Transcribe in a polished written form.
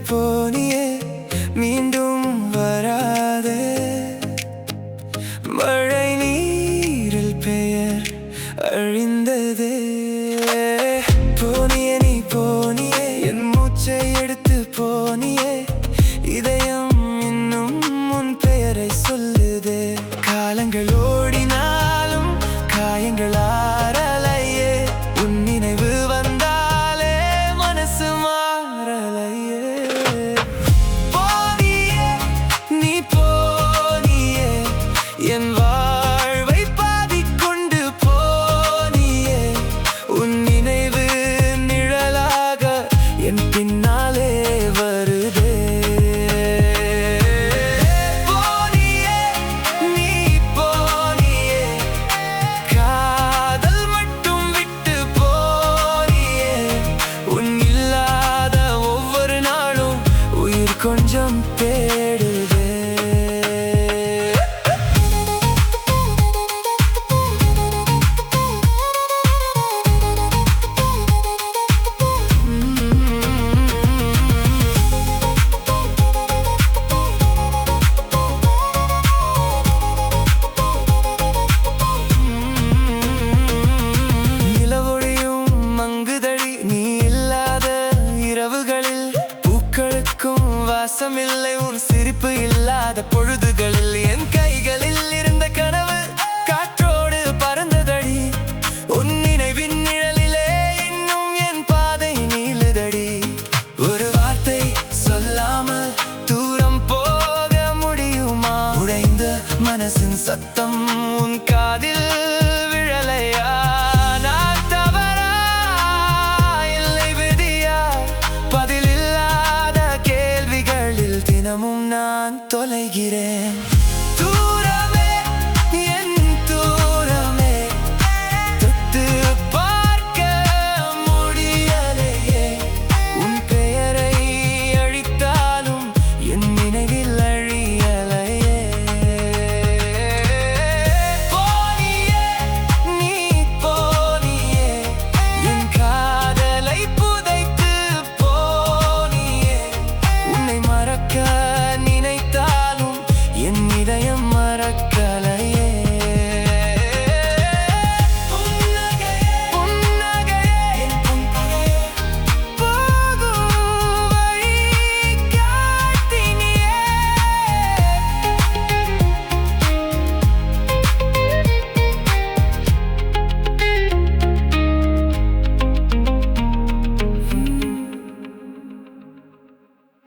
போனியே மீண்டும் வராதே. மழை நீரில் பெயர் அழிந்ததே. போனியே நீ போனியே, என் மூச்சை எடுத்து போனியே. இதயம் இன்னும் உன் பெயரை சொல்லுதே. காலங்கள் ஓடினாலும் காயங்கள் ஆறலையே. உன் நினைவு வந்தாலே மனசு மாறலையே. போனியே நீ போனியே, என் வாழ்வை பாதிக்கொண்டு போனியே. உன் நினைவு நிழலாக என் பின்னாலே வருதே. கொஞ்சம் தேடுதே. நிலவொளியும் மங்குதடி நீ இல்லாத இரவுகளில். பூக்களுக்கும் வாசமில்லை உன் சிரிப்பு இல்லாத பொழுதுகளில். என் கைகளில் இருந்த கனவு காற்றோடு பறந்ததடி. உன் நினைவின் நிழலிலே இன்னும் என் பாதை நீளுதடி. ஒரு வார்த்தை சொல்லாமல் தூரம் போக முடியுமா? உடைந்த மனசின் சத்தம் உன் காதில் விழலையா? நான் தவறா இல்லை விதியா? பதிலில்லாத கேள்விகளில் தினமும் நான் தொலைகிறேன்.